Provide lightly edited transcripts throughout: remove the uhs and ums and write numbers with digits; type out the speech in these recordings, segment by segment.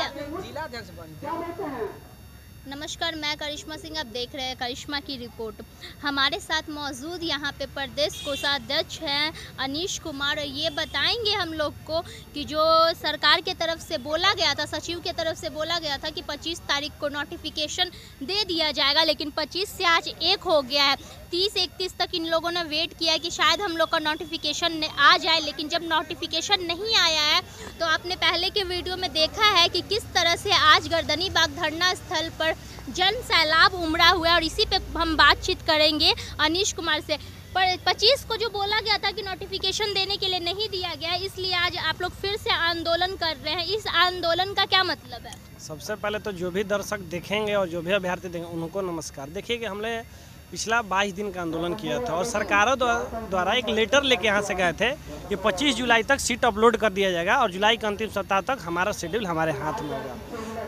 जिलाध्यक्ष बनते। नमस्कार, मैं करिश्मा सिंह, आप देख रहे हैं करिश्मा की रिपोर्ट। हमारे साथ मौजूद यहाँ पे प्रदेश कोषाध्यक्ष हैं अनीश कुमार। ये बताएंगे हम लोग को कि जो सरकार के तरफ से बोला गया था, सचिव के तरफ से बोला गया था कि 25 तारीख को नोटिफिकेशन दे दिया जाएगा, लेकिन 25 से आज 1 हो गया है। 30-31 तक इन लोगों ने वेट किया है कि शायद हम लोग का नोटिफिकेशन आ जाए, लेकिन जब नोटिफिकेशन नहीं आया है तो आपने पहले के वीडियो में देखा है कि किस तरह से आज गर्दनीबाग धरना स्थल पर जन सैलाब उमड़ा हुआ है। और इसी पे हम बातचीत करेंगे अनीश कुमार से। पर 25 को जो बोला गया था कि नोटिफिकेशन देने के लिए नहीं दिया गया, इसलिए आज आप लोग फिर से आंदोलन कर रहे हैं। इस आंदोलन का क्या मतलब है? सबसे पहले तो जो भी दर्शक देखेंगे और जो भी अभ्यर्थी देखेंगे उनको नमस्कार। देखिए कि हमने पिछला 22 दिन का आंदोलन किया था और सरकारों द्वारा एक लेटर लेके यहाँ से गए थे कि 25 जुलाई तक सीट अपलोड कर दिया जाएगा और जुलाई के अंतिम सप्ताह तक हमारा शेड्यूल हमारे हाथ में होगा।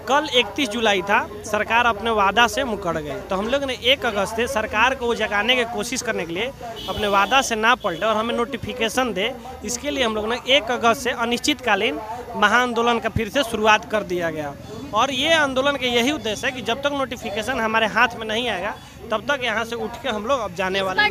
कल 31 जुलाई था, सरकार अपने वादा से मुकर गई, तो हम लोग ने 1 अगस्त से सरकार को जगाने की कोशिश करने के लिए अपने वादा से ना पलटे और हमें नोटिफिकेशन दे, इसके लिए हम लोग ने 1 अगस्त से अनिश्चितकालीन महाआंदोलन का फिर से शुरुआत कर दिया गया। और ये आंदोलन का यही उद्देश्य है कि जब तक नोटिफिकेशन हमारे हाथ में नहीं आएगा तब तक यहाँ से उठ के हम लोग अब जाने वाले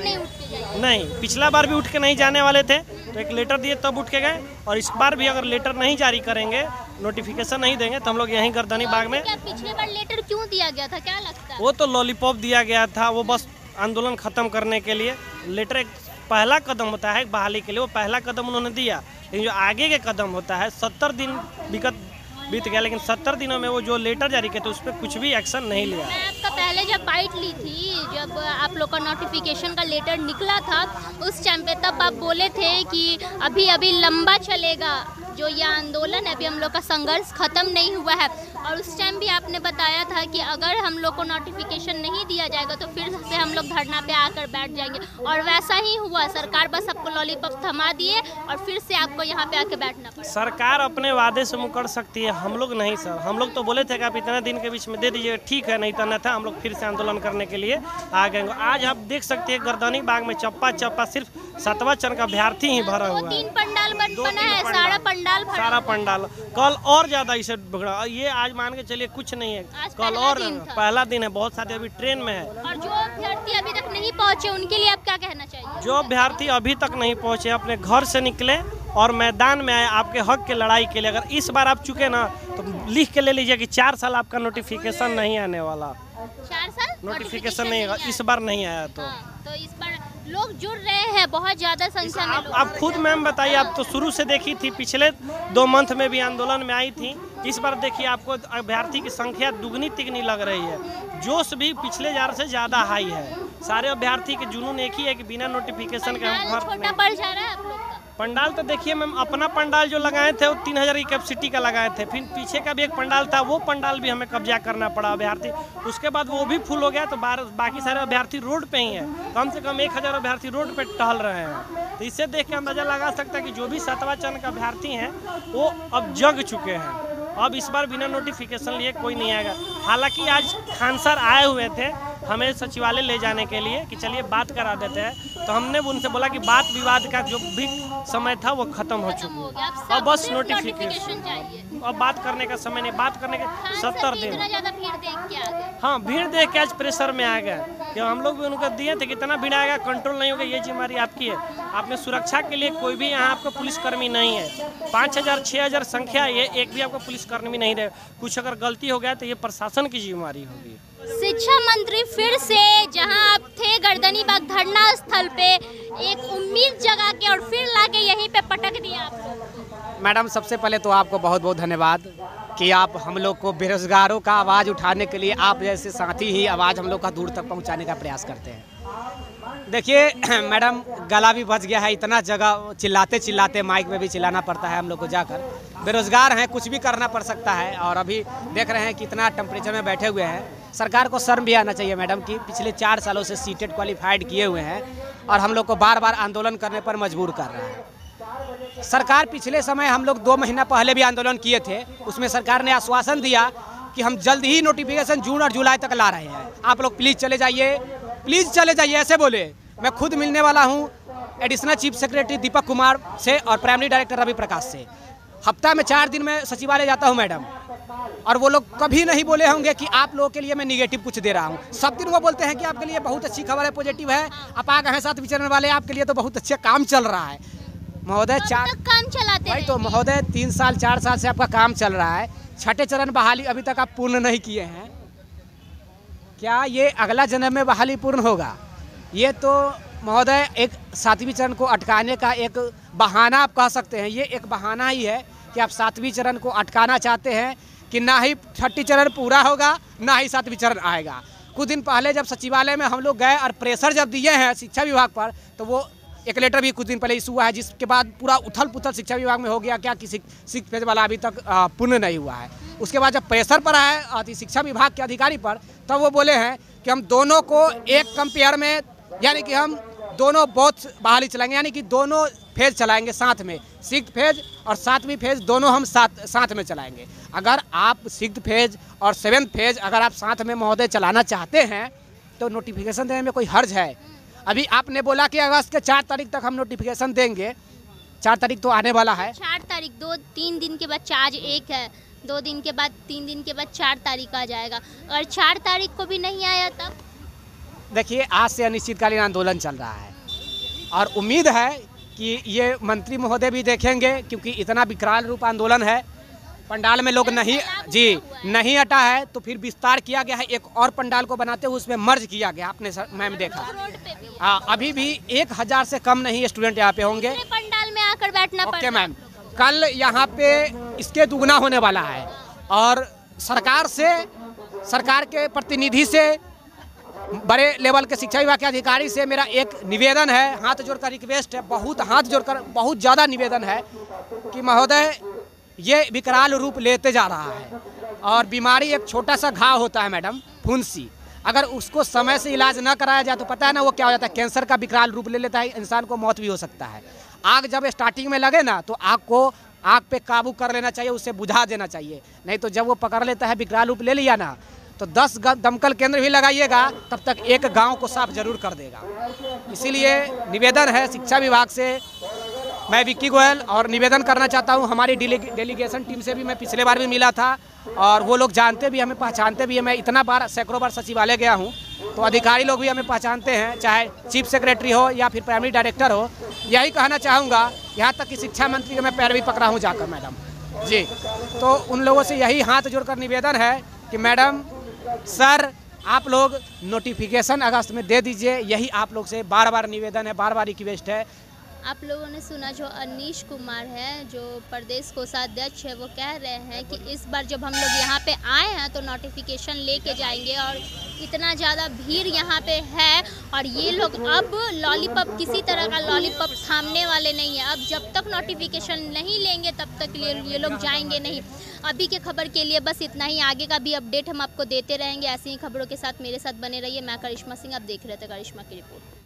नहीं। पिछला बार भी उठ के नहीं जाने वाले थे, तो एक लेटर दिए तब उठ के गए, और इस बार भी अगर लेटर नहीं जारी करेंगे, नोटिफिकेशन नहीं देंगे तो हम लोग यहीं गर्दनीबाग में। पिछले बार लेटर क्यों दिया गया था, क्या लगता है? वो तो लॉलीपॉप दिया गया था, वो बस आंदोलन खत्म करने के लिए। लेटर एक पहला कदम होता है बहाली के लिए, वो पहला कदम उन्होंने दिया, लेकिन जो आगे के कदम होता है 70 दिन बीत गया, लेकिन 70 दिनों में वो जो लेटर जारी किया था उस पर कुछ भी एक्शन नहीं लिया। मैं आपका पहले जब बाइट ली थी, जब आप लोग का नोटिफिकेशन का लेटर निकला था उस टाइम पे, तब आप बोले थे कि अभी लंबा चलेगा जो ये आंदोलन है, अभी हम लोग का संघर्ष खत्म नहीं हुआ है। और उस टाइम भी आपने बताया था कि अगर हम लोग को नोटिफिकेशन नहीं दिया जाएगा तो फिर से हम लोग धरना पे आकर बैठ जाएंगे, और वैसा ही हुआ। सरकार बस आपको लॉलीपॉप थमा दिए और फिर से आपको यहाँ पे आके बैठना पड़ा। सरकार अपने वादे से मुकर सकती है, हम लोग नहीं सर। हम लोग तो बोले थे कि आप इतने दिन के बीच में दे दीजिए, ठीक है, नहीं तो न था हम लोग फिर से आंदोलन करने के लिए आ गए। आज आप देख सकते हैं गर्दनीबाग में चप्पा सिर्फ 7वां चरण का अभ्यर्थी ही भरा हुआ है। 3 पंडाल बना है, सारा पंडाल। कल और ज्यादा इसे भरा, ये आज मान के चलिए कुछ नहीं है, कल और पहला दिन है, बहुत सारे अभी ट्रेन में है। और जो अभ्यर्थी अभी तक नहीं पहुँचे उनके लिए आप क्या कहना चाहिए? जो अभ्यर्थी अभी तक नहीं पहुँचे अपने घर से निकले और मैदान में आए आपके हक के लड़ाई के लिए। अगर इस बार आप चुके ना तो लिख के ले लीजिए कि 4 साल आपका नोटिफिकेशन नहीं आने वाला। 4 साल नोटिफिकेशन नहीं, इस बार नहीं आया तो इस बार लोग जुड़ रहे हैं, बहुत ज्यादा संख्या में लोग। आप खुद मैम बताइए, आप तो शुरू से देखी थी, पिछले 2 मंथ में भी आंदोलन में आई थी। इस बार देखिए आपको अभ्यर्थी की संख्या दुगनी तिगनी लग रही है, जोश भी पिछले बार से ज्यादा हाई है। सारे अभ्यर्थी के जुनून एक ही है कि बिना नोटिफिकेशन के हम छोटा पड़ जा रहा है आप लोग का। पंडाल तो देखिए मैम, अपना पंडाल जो लगाए थे वो 3000 की कैपेसिटी का लगाए थे, फिर पीछे का भी एक पंडाल था, वो पंडाल भी हमें कब्जा करना पड़ा अभ्यर्थी, उसके बाद वो भी फुल हो गया, तो बाकी सारे अभ्यर्थी रोड पे ही हैं। कम से कम 1000 अभ्यर्थी रोड पे टहल रहे हैं। तो इससे देख के अंदाजा लगा सकता है कि जो भी 7वां चरण का अभ्यर्थी हैं वो अब जग चुके हैं। अब इस बार बिना नोटिफिकेशन लिए कोई नहीं आएगा। हालांकि आज खान सर आए हुए थे हमें सचिवालय ले जाने के लिए कि चलिए बात करा देते हैं, तो हमने उनसे बोला कि बात विवाद का जो भी समय था वो खत्म हो चुका है, अब बस नोटिफिकेशन चाहिए। अब बात करने का समय नहीं, बात करने के 70 दिन। हाँ, भीड़ देख के आज प्रेशर में आ गए कि हम लोग भी उनको दिए थे, कितना भीड़ आएगा, कंट्रोल नहीं होगा, ये जिम्मेदारी आपकी है। आपने सुरक्षा के लिए कोई भी यहाँ आपको पुलिसकर्मी नहीं है। 5000 6000 संख्या, ये एक भी आपको पुलिसकर्मी नहीं रहे। कुछ अगर गलती हो गया तो ये प्रशासन की जिम्मेदारी होगी। शिक्षा मंत्री फिर से जहां आप थे गर्दनीबाग धरना स्थल पे, एक उम्मीद जगा के और फिर लाके यहीं पे पटक दिया आपको। मैडम, सबसे पहले तो आपको बहुत बहुत धन्यवाद कि आप हम लोग को बेरोजगारों का आवाज़ उठाने के लिए आप जैसे साथी ही आवाज़ हम लोग का दूर तक पहुंचाने का प्रयास करते हैं। देखिए मैडम, गला भी बच गया है, इतना जगह चिल्लाते चिल्लाते माइक में भी चिल्लाना पड़ता है हम लोग को जाकर। बेरोजगार हैं, कुछ भी करना पड़ सकता है, और अभी देख रहे हैं कि इतना टेम्परेचर में बैठे हुए हैं। सरकार को शर्म भी आना चाहिए मैडम कि पिछले 4 सालों से सीटेट क्वालिफाइड किए हुए हैं और हम लोग को बार बार आंदोलन करने पर मजबूर कर रहा है। सरकार पिछले समय हम लोग 2 महीना पहले भी आंदोलन किए थे, उसमें सरकार ने आश्वासन दिया कि हम जल्द ही नोटिफिकेशन जून और जुलाई तक ला रहे हैं, आप लोग प्लीज़ चले जाइए, ऐसे बोले। मैं खुद मिलने वाला हूँ additional chief secretary Deepak Kumar से और प्राइमरी डायरेक्टर रवि प्रकाश से। हफ्ता में 4 दिन में सचिवालय जाता हूँ मैडम। और वो लोग कभी नहीं बोले होंगे कि आप लोगों के लिए मैं निगेटिव कुछ दे रहा हूँ। सब दिन वो बोलते हैं कि आपके लिए बहुत अच्छी खबर है, पॉजिटिव है, आप आ गए हैं 7 विचरण वाले, आपके लिए तो बहुत अच्छा काम चल रहा है। महोदय काम चलाते भाई, तो महोदय 3 साल 4 साल से आपका काम चल रहा है, 6ठे चरण बहाली अभी तक आप पूर्ण नहीं किए हैं। क्या ये अगला जन्म में बहाली पूर्ण होगा? ये तो महोदय एक 7वीं चरण को अटकाने का एक बहाना आप कह सकते हैं। ये एक बहाना ही है कि आप 7वीं चरण को अटकाना चाहते हैं कि ना ही 6ठी चरण पूरा होगा, ना ही 7वीं चरण आएगा। कुछ दिन पहले जब सचिवालय में हम लोग गए और प्रेशर जब दिए हैं शिक्षा विभाग पर, तो वो एक लेटर भी कुछ दिन पहले इशू हुआ है, जिसके बाद पूरा उथल पुथल शिक्षा विभाग में हो गया क्या कि 6 फेज वाला अभी तक पूर्ण नहीं हुआ है। उसके बाद जब प्रेशर पर आए शिक्षा विभाग के अधिकारी पर, तब वो बोले हैं कि हम दोनों को एक कंपेयर में, यानी कि हम दोनों बहुत बहाली चलाएंगे, यानी कि दोनों फेज चलाएंगे साथ में, 6th फेज और 7वीं फेज दोनों हम साथ में चलाएंगे। अगर आप 6th फेज और 7th फेज अगर आप साथ में महोदय चलाना चाहते हैं तो नोटिफिकेशन देने में कोई हर्ज है? अभी आपने बोला कि अगस्त के 4 तारीख तक हम नोटिफिकेशन देंगे, 4 तारीख तो आने वाला है। 4 तारीख 2-3 दिन के बाद, आज 1 है, 2 दिन के बाद 3 दिन के बाद 4 तारीख आ जाएगा, और 4 तारीख को भी नहीं आया तब? देखिए, आज से अनिश्चितकालीन आंदोलन चल रहा है और उम्मीद है कि ये मंत्री महोदय भी देखेंगे, क्योंकि इतना विकराल रूप आंदोलन है। पंडाल में लोग नहीं हटा है, तो फिर विस्तार किया गया है, एक और पंडाल को बनाते हुए उसमें मर्ज किया गया। आपने मैम देखा, हाँ, अभी भी 1000 से कम नहीं स्टूडेंट यहाँ पे होंगे पंडाल में आकर बैठना पड़ता है। ओके मैम, कल यहाँ पे इसके दुगना होने वाला है। और सरकार के प्रतिनिधि से, बड़े लेवल के शिक्षा विभाग के अधिकारी से मेरा एक निवेदन है, हाथ जोड़कर रिक्वेस्ट है, बहुत हाथ जोड़कर बहुत ज़्यादा निवेदन है कि महोदय ये विकराल रूप लेते जा रहा है। और बीमारी एक छोटा सा घाव होता है मैडम, फुंसी, अगर उसको समय से इलाज ना कराया जाए तो पता है ना वो क्या हो जाता है, कैंसर का विकराल रूप ले लेता है, इंसान को मौत भी हो सकता है। आग जब स्टार्टिंग में लगे ना, तो आग पे काबू कर लेना चाहिए, उसे बुझा देना चाहिए, नहीं तो जब वो पकड़ लेता है, विकराल रूप ले लिया ना, तो 10 दमकल केंद्र भी लगाइएगा, तब तक एक गांव को साफ जरूर कर देगा। इसीलिए निवेदन है शिक्षा विभाग से, मैं विक्की गोयल, और निवेदन करना चाहता हूं, हमारी डेलीगेशन टीम से भी मैं पिछले बार भी मिला था और वो लोग जानते भी, हमें पहचानते भी हैं। मैं इतना बार, सैकड़ों बार सचिवालय गया हूं, तो अधिकारी लोग भी हमें पहचानते हैं, चाहे चीफ सेक्रेटरी हो या फिर प्राइमरी डायरेक्टर हो। यही कहना चाहूँगा, यहाँ तक कि शिक्षा मंत्री का मैं पैर भी पकड़ा हूँ जाकर मैडम जी। तो उन लोगों से यही हाथ जोड़कर निवेदन है कि मैडम, सर, आप लोग नोटिफिकेशन अगस्त में दे दीजिए, यही आप लोग से बार बार निवेदन है, बार बार रिक्वेस्ट है। आप लोगों ने सुना जो अनीश कुमार है, जो प्रदेश कोषाध्यक्ष है, वो कह रहे हैं कि इस बार जब हम लोग यहाँ पे आए हैं तो नोटिफिकेशन लेके जाएंगे, और इतना ज़्यादा भीड़ यहाँ पे है, और ये लोग अब लॉलीपॉप, किसी तरह का लॉलीपॉप थामने वाले नहीं है। अब जब तक नोटिफिकेशन नहीं लेंगे तब तक ये लोग जाएंगे नहीं। अभी के खबर के लिए बस इतना ही, आगे का भी अपडेट हम आपको देते रहेंगे। ऐसी ही खबरों के साथ मेरे साथ बने रहिए। मैं करिश्मा सिंह, आप देख रहे थे करिश्मा की रिपोर्ट।